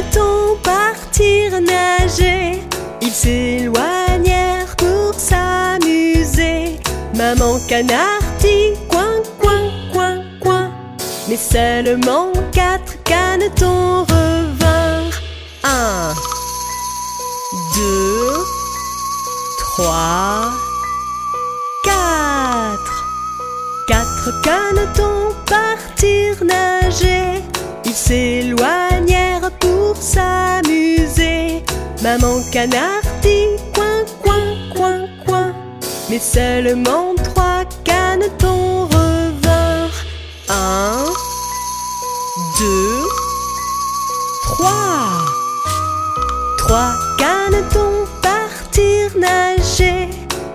canetons partirent nager. Ils s'éloignèrent pour s'amuser. Maman canard dit coin, coin, coin, coin. Mais seulement 4 canetons revinrent. 1, 2, 3, 4. 4 canetons partirent nager. Ils s'éloignèrent pour s'amuser. Maman canard dit coin, coin, coin, coin. Mais seulement 3 canetons revinrent. 1, 2, 3. 3 canetons partirent nager.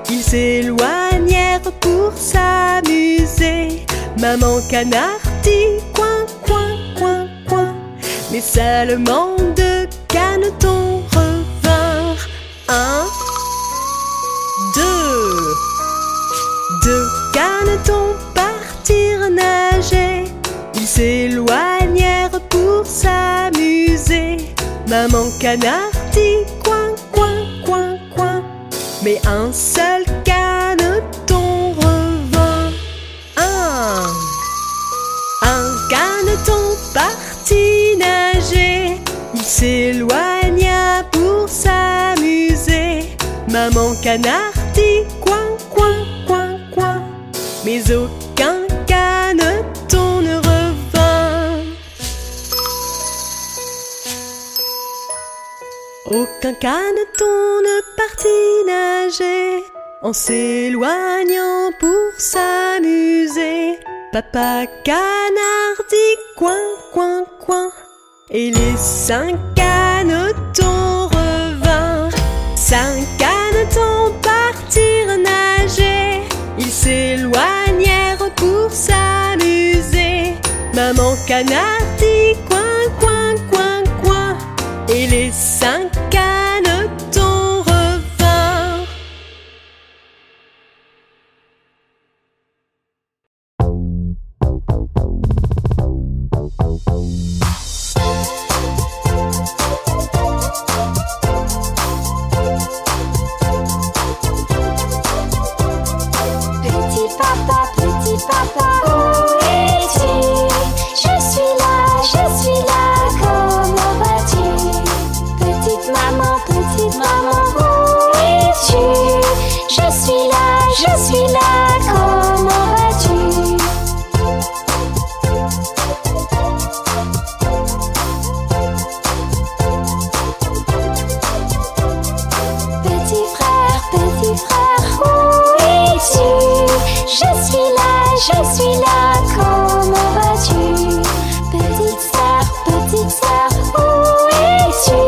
Ils s'éloignèrent pour s'amuser. Maman canard dit coin, coin, coin, coin. Mais seulement 2 canetons revinrent. 1, 2. 2 canetons partirent nager. Ils s'éloignèrent pour s'amuser. Maman canard dit coin, coin, coin, coin. Mais un seul caneton revint. Un caneton partit nager. Il s'éloigna pour s'amuser. Maman canard dit coin, coin, coin, coin. Mais aucun caneton ne revint. Aucun caneton ne partit nager. En s'éloignant pour s'amuser. Papa canard dit coin, coin, coin. Et les 5 canetons revinrent. 5 canetons partirent nager. Ils s'éloignèrent pour s'amuser. Maman canard dit coin, coin, coin, coin. Et les 5 canetons revinrent. Petit papa, où es-tu? Je suis là, comment vas-tu? Petite maman, où es-tu? Je suis là, comment vas-tu? Petit frère, où es-tu? Je suis là, comment vas-tu? Petite sœur, où es-tu?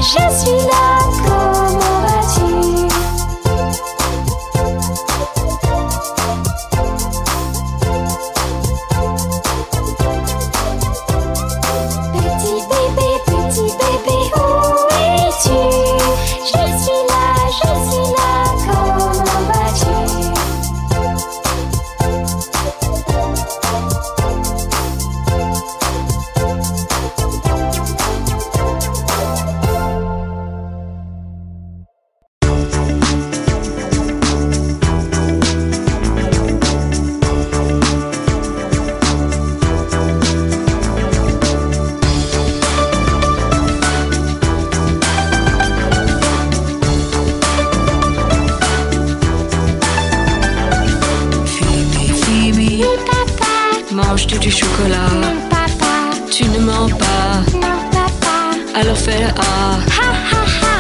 Je suis là, comment vas-tu? Petit bébé, où es-tu? Je suis là, comment vas-tu? Manges-tu du chocolat? Non papa, Tu ne mens pas, non papa, alors fais le A. ha ha ha.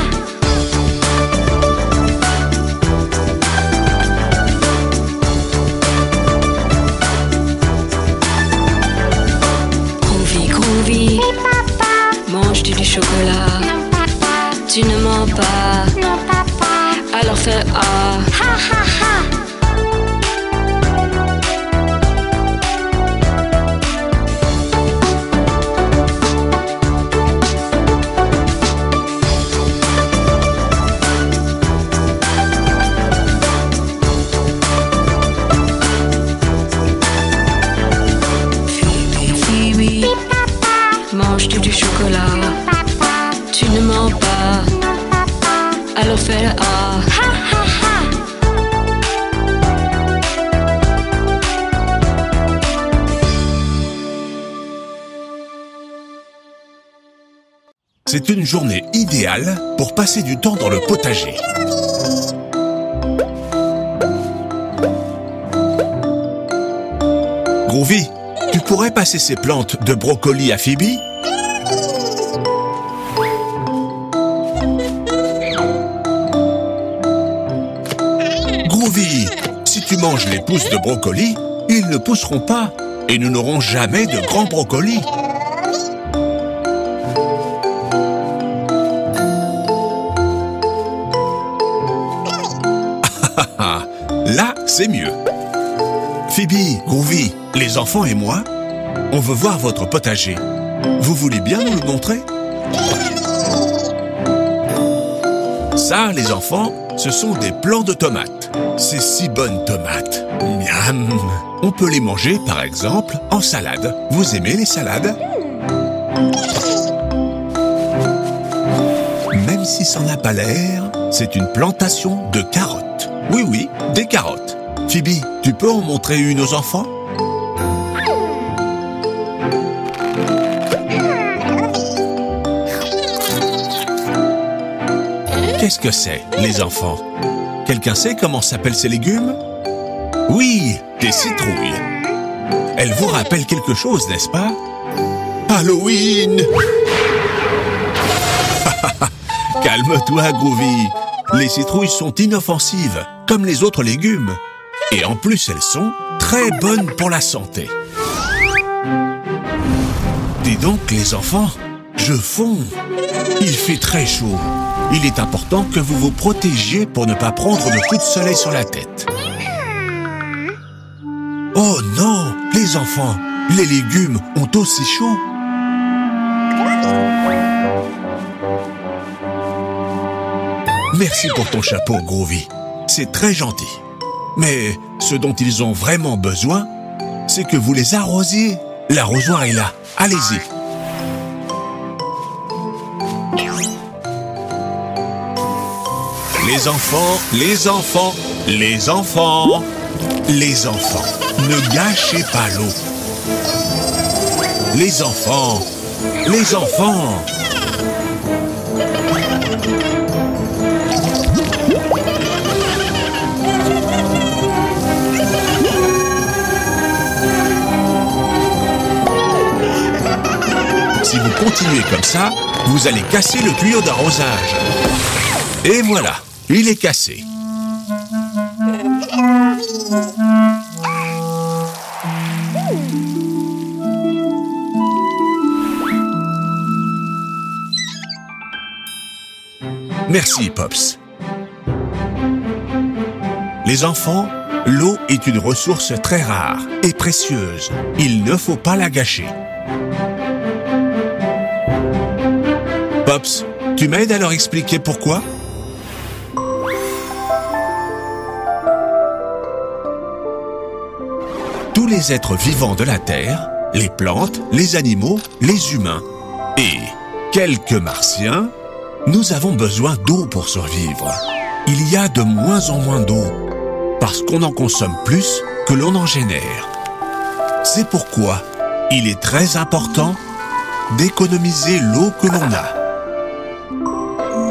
Groovy, Oui papa, manges-tu du chocolat? non papa, Tu ne mens pas, non papa, alors fais le A. ha ha ha. Manges-tu du fait le A. Ha ha ha. C'est une journée idéale pour passer du temps dans le potager. Groovy, tu pourrais passer ces plantes de brocoli à Phoebe? Groovy, si tu manges les pousses de brocoli, ils ne pousseront pas et nous n'aurons jamais de grands brocolis. Là, c'est mieux. Phoebe, Groovy, les enfants et moi, on veut voir votre potager. Vous voulez bien nous le montrer? Ça, les enfants, ce sont des plants de tomates. Ces si bonnes tomates. Miam! On peut les manger, par exemple, en salade. Vous aimez les salades? Même si ça n'a pas l'air, c'est une plantation de carottes. Oui, oui, des carottes. Phoebe, tu peux en montrer une aux enfants? Qu'est-ce que c'est, les enfants? Quelqu'un sait comment s'appellent ces légumes? Oui, des citrouilles. Elles vous rappellent quelque chose, n'est-ce pas? Halloween! Calme-toi, Groovy. Les citrouilles sont inoffensives, comme les autres légumes. Et en plus, elles sont très bonnes pour la santé. Dis donc, les enfants, je fonds. Il fait très chaud. Il est important que vous vous protégiez pour ne pas prendre de coups de soleil sur la tête. Oh non, les enfants, les légumes ont aussi chaud. Merci pour ton chapeau, Groovy. C'est très gentil. Mais ce dont ils ont vraiment besoin, c'est que vous les arrosiez. L'arrosoir est là. Allez-y. Les enfants, les enfants, les enfants, les enfants, ne gâchez pas l'eau. Les enfants, les enfants. Si vous continuez comme ça, vous allez casser le tuyau d'arrosage. Et voilà, il est cassé. Merci, Pops. Les enfants, l'eau est une ressource très rare et précieuse. Il ne faut pas la gâcher. Pops, tu m'aides à leur expliquer pourquoi? Tous les êtres vivants de la Terre, les plantes, les animaux, les humains et quelques martiens, nous avons besoin d'eau pour survivre. Il y a de moins en moins d'eau parce qu'on en consomme plus que l'on en génère. C'est pourquoi il est très important d'économiser l'eau que l'on a.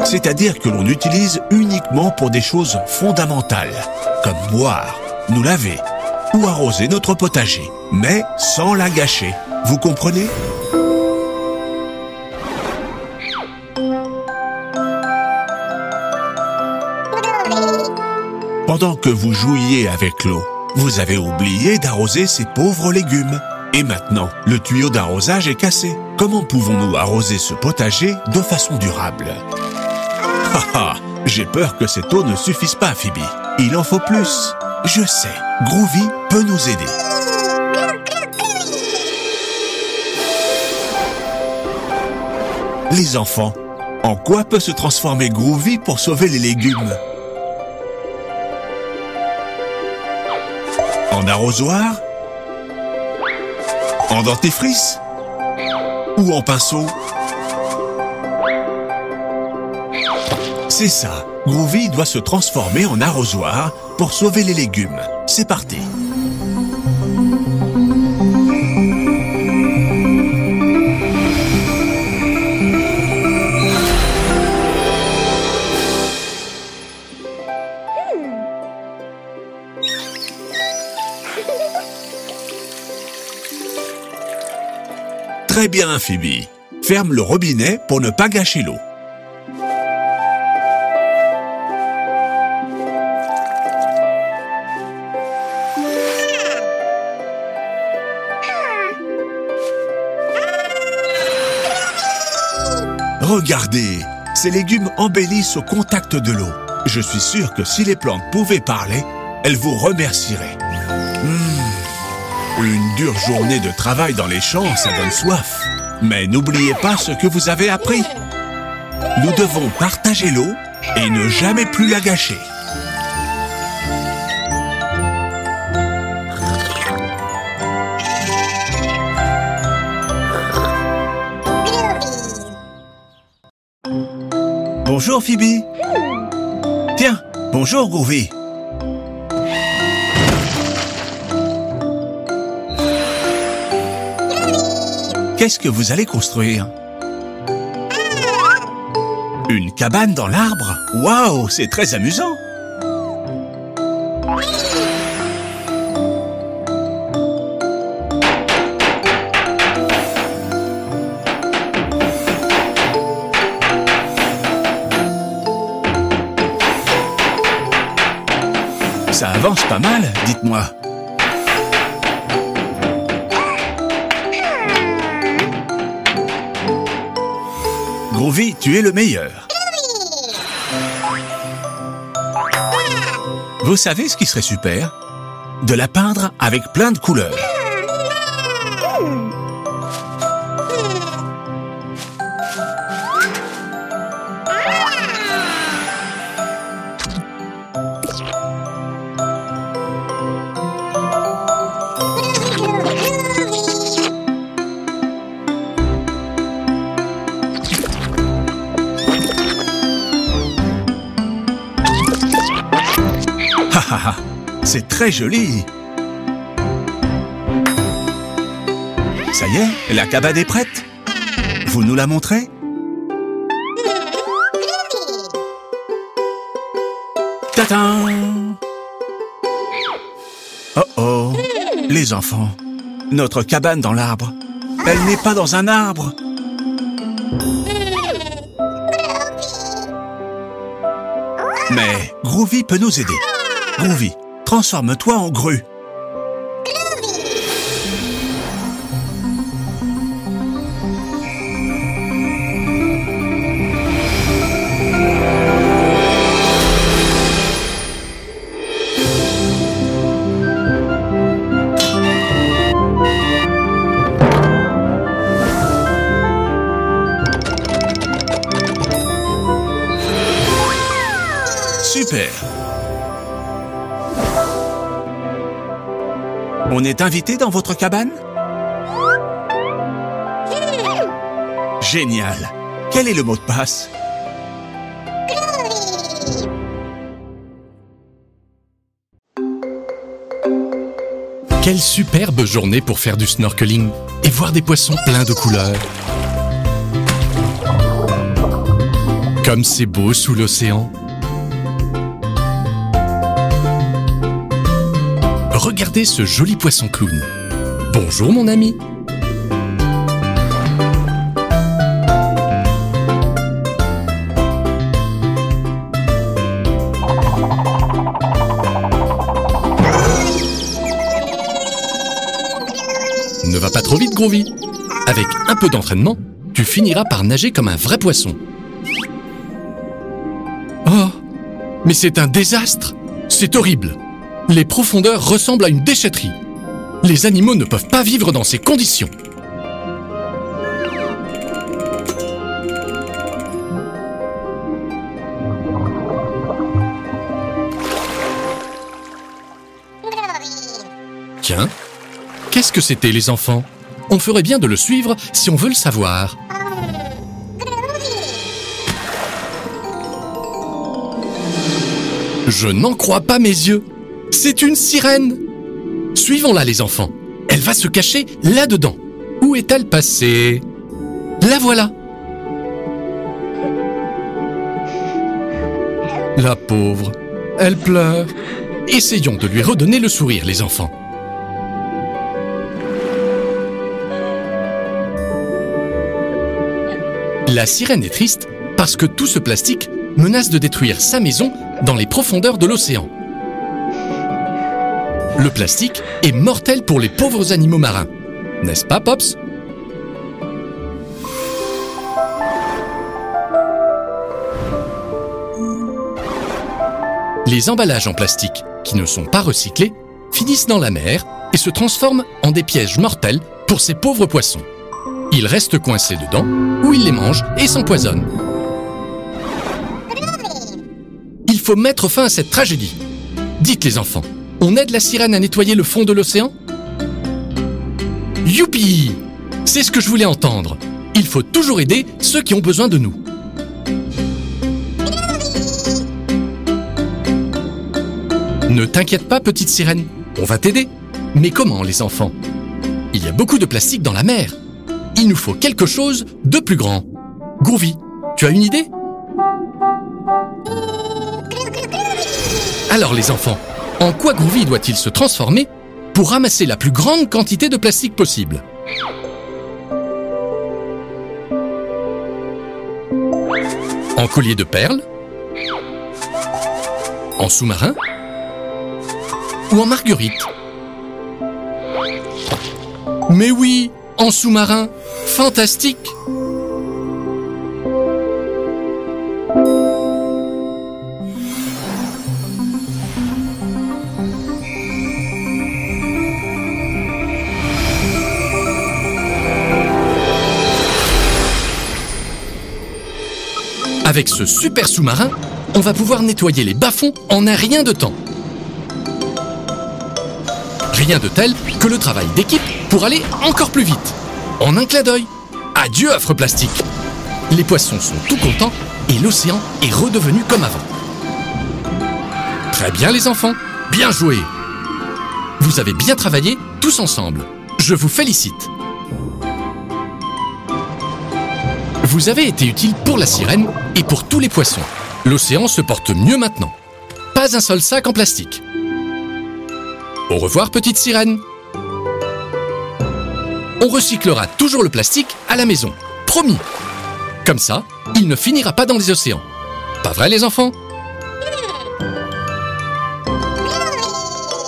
C'est-à-dire que l'on utilise uniquement pour des choses fondamentales, comme boire, nous laver ou arroser notre potager, mais sans la gâcher. Vous comprenez? Pendant que vous jouiez avec l'eau, vous avez oublié d'arroser ces pauvres légumes. Et maintenant, le tuyau d'arrosage est cassé. Comment pouvons-nous arroser ce potager de façon durable? Haha, j'ai peur que cette eau ne suffise pas, Phoebe. Il en faut plus. Je sais, Groovy peut nous aider. Les enfants, en quoi peut se transformer Groovy pour sauver les légumes? En arrosoir? En dentifrice? Ou en pinceau? C'est ça, Groovy doit se transformer en arrosoir pour sauver les légumes. C'est parti. Très bien, Phoebe. Ferme le robinet pour ne pas gâcher l'eau. Regardez, ces légumes embellissent au contact de l'eau. Je suis sûr que si les plantes pouvaient parler, elles vous remercieraient. Une dure journée de travail dans les champs, ça donne soif. Mais n'oubliez pas ce que vous avez appris. Nous devons partager l'eau et ne jamais plus la gâcher. Bonjour Phoebe. Tiens, bonjour Groovy. Qu'est-ce que vous allez construire? Une cabane dans l'arbre? Waouh, c'est très amusant! Ça avance pas mal, dites-moi. Groovy, tu es le meilleur. Vous savez ce qui serait super? De la peindre avec plein de couleurs. C'est très joli. Ça y est, la cabane est prête. Vous nous la montrez? Tadam! Oh oh, les enfants, notre cabane dans l'arbre, elle n'est pas dans un arbre. Mais Groovy peut nous aider. Groovy, transforme-toi en grue. Super! On est invité dans votre cabane? Génial! Quel est le mot de passe? Quelle superbe journée pour faire du snorkeling et voir des poissons pleins de couleurs. Comme c'est beau sous l'océan. Regardez ce joli poisson clown. Bonjour mon ami. Ne va pas trop vite, Groovy. Avec un peu d'entraînement, tu finiras par nager comme un vrai poisson. Oh, mais c'est un désastre. C'est horrible. Les profondeurs ressemblent à une déchetterie. Les animaux ne peuvent pas vivre dans ces conditions. Tiens, qu'est-ce que c'était les enfants? On ferait bien de le suivre si on veut le savoir. Je n'en crois pas mes yeux. C'est une sirène. Suivons-la les enfants. Elle va se cacher là-dedans. Où est-elle passée? La voilà. La pauvre, elle pleure. Essayons de lui redonner le sourire, les enfants. La sirène est triste parce que tout ce plastique menace de détruire sa maison dans les profondeurs de l'océan. Le plastique est mortel pour les pauvres animaux marins. N'est-ce pas, Pops? Les emballages en plastique qui ne sont pas recyclés finissent dans la mer et se transforment en des pièges mortels pour ces pauvres poissons. Ils restent coincés dedans, ou ils les mangent et s'empoisonnent. Il faut mettre fin à cette tragédie. Dites les enfants, on aide la sirène à nettoyer le fond de l'océan? Youpi! C'est ce que je voulais entendre. Il faut toujours aider ceux qui ont besoin de nous. Ne t'inquiète pas, petite sirène, on va t'aider. Mais comment, les enfants? Il y a beaucoup de plastique dans la mer. Il nous faut quelque chose de plus grand. Groovy, tu as une idée? Alors les enfants, en quoi Groovy doit-il se transformer pour ramasser la plus grande quantité de plastique possible? En collier de perles? En sous-marin? Ou en marguerite? Mais oui, en sous-marin! Fantastique! Avec ce super sous-marin, on va pouvoir nettoyer les bas-fonds en un rien de temps. Rien de tel que le travail d'équipe pour aller encore plus vite. En un clin d'œil. Adieu, affreux plastique. Les poissons sont tout contents et l'océan est redevenu comme avant. Très bien les enfants, bien joué. Vous avez bien travaillé tous ensemble. Je vous félicite. Vous avez été utile pour la sirène et pour tous les poissons. L'océan se porte mieux maintenant. Pas un seul sac en plastique. Au revoir, petite sirène. On recyclera toujours le plastique à la maison. Promis. Comme ça, il ne finira pas dans les océans. Pas vrai, les enfants?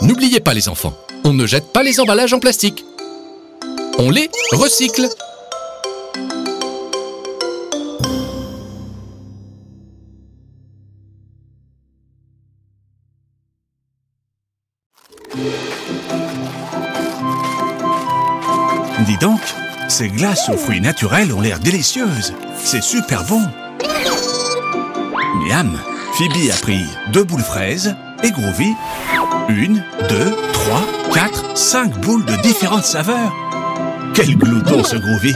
N'oubliez pas, les enfants, on ne jette pas les emballages en plastique. On les recycle. Dis donc, ces glaces aux fruits naturels ont l'air délicieuses. C'est super bon. Miam, Phoebe a pris 2 boules fraises et Groovy 1, 2, 3, 4, 5 boules de différentes saveurs. Quel glouton ce Groovy.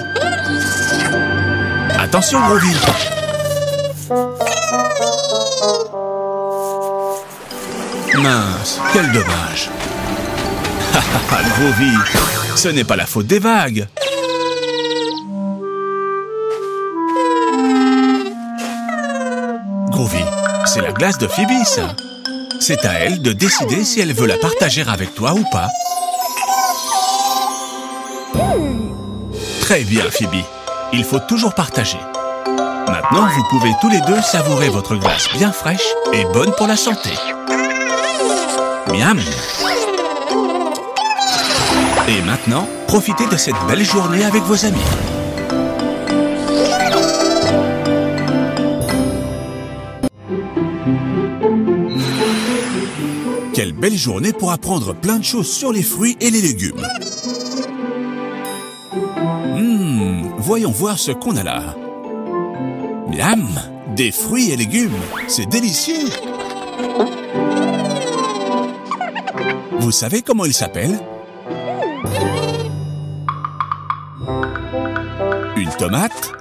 Attention Groovy. Mince, quel dommage. Groovy, ce n'est pas la faute des vagues. Groovy, c'est la glace de Phoebe, ça. C'est à elle de décider si elle veut la partager avec toi ou pas. Très bien, Phoebe. Il faut toujours partager. Maintenant, vous pouvez tous les deux savourer votre glace bien fraîche et bonne pour la santé. Miam! Et maintenant, profitez de cette belle journée avec vos amis. Quelle belle journée pour apprendre plein de choses sur les fruits et les légumes. Voyons voir ce qu'on a là. Miam! Des fruits et légumes, c'est délicieux. Vous savez comment ils s'appellent? Une tomate,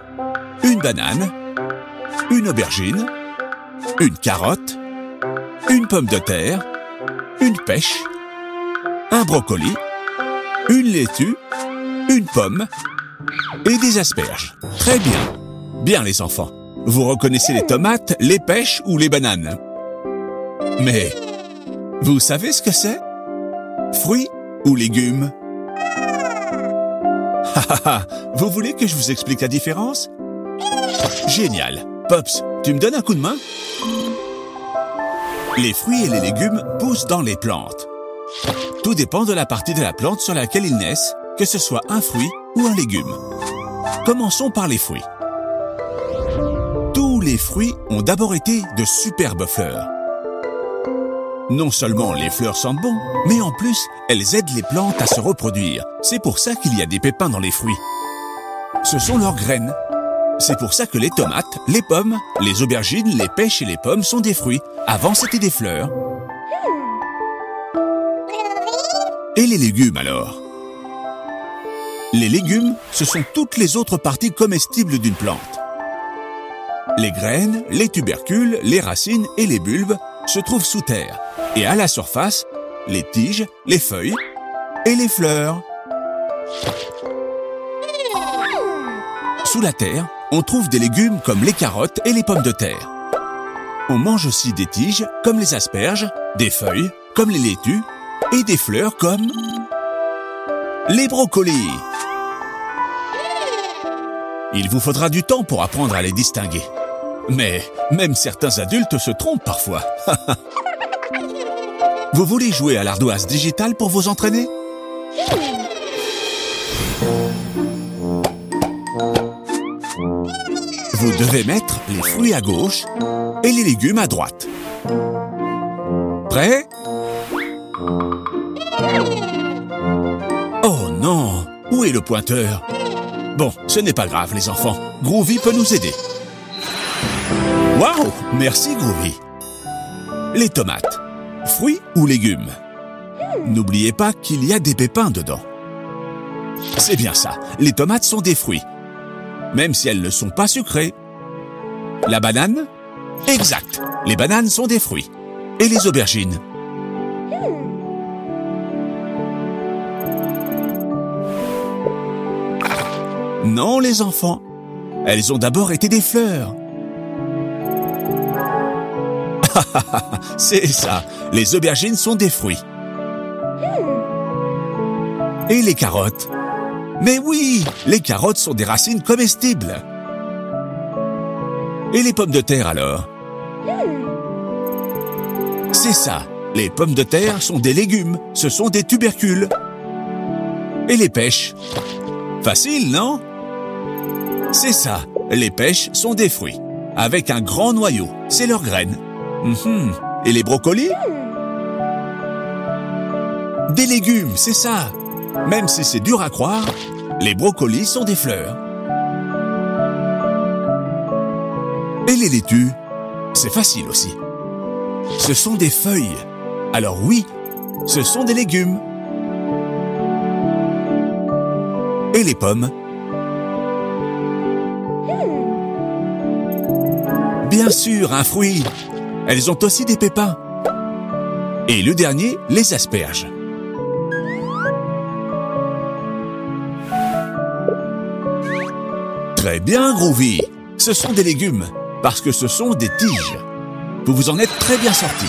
une banane, une aubergine, une carotte, une pomme de terre, une pêche, un brocoli, une laitue, une pomme et des asperges. Très bien. Bien les enfants. Vous reconnaissez les tomates, les pêches ou les bananes? Mais vous savez ce que c'est? Fruits ou légumes? Vous voulez que je vous explique la différence? Génial. Pops, tu me donnes un coup de main? Les fruits et les légumes poussent dans les plantes. Tout dépend de la partie de la plante sur laquelle ils naissent, que ce soit un fruit ou un légume. Commençons par les fruits. Tous les fruits ont d'abord été de superbes fleurs. Non seulement les fleurs sentent bon, mais en plus, elles aident les plantes à se reproduire. C'est pour ça qu'il y a des pépins dans les fruits. Ce sont leurs graines. C'est pour ça que les tomates, les pommes, les aubergines, les pêches et les pommes sont des fruits. Avant, c'était des fleurs. Et les légumes alors? Les légumes, ce sont toutes les autres parties comestibles d'une plante. Les graines, les tubercules, les racines et les bulbes se trouvent sous terre. Et à la surface, les tiges, les feuilles et les fleurs. Sous la terre, on trouve des légumes comme les carottes et les pommes de terre. On mange aussi des tiges comme les asperges, des feuilles comme les laitues et des fleurs comme les brocolis. Il vous faudra du temps pour apprendre à les distinguer. Mais même certains adultes se trompent parfois. Vous voulez jouer à l'ardoise digitale pour vous entraîner? Vous devez mettre les fruits à gauche et les légumes à droite. Prêt? Oh non! Où est le pointeur? Bon, ce n'est pas grave les enfants. Groovy peut nous aider. Waouh! Merci Groovy. Les tomates. Fruits ou légumes? N'oubliez pas qu'il y a des pépins dedans. C'est bien ça. Les tomates sont des fruits. Même si elles ne sont pas sucrées. La banane? Exact. Les bananes sont des fruits. Et les aubergines? Non, les enfants. Elles ont d'abord été des fleurs. C'est ça. Les aubergines sont des fruits. Et les carottes? Mais oui, les carottes sont des racines comestibles. Et les pommes de terre alors? C'est ça. Les pommes de terre sont des légumes. Ce sont des tubercules. Et les pêches? Facile, non? C'est ça. Les pêches sont des fruits. Avec un grand noyau. C'est leurs graines. Et les brocolis? Des légumes, c'est ça. Même si c'est dur à croire, les brocolis sont des fleurs. Et les laitues? C'est facile aussi. Ce sont des feuilles. Alors oui, ce sont des légumes. Et les pommes? Bien sûr, un fruit. Elles ont aussi des pépins. Et le dernier, les asperges. Très bien, Groovy. Ce sont des légumes, parce que ce sont des tiges. Vous vous en êtes très bien sortis.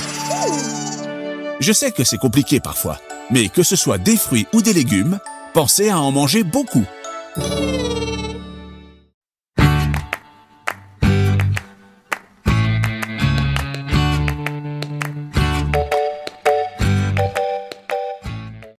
Je sais que c'est compliqué parfois, mais que ce soit des fruits ou des légumes, pensez à en manger beaucoup.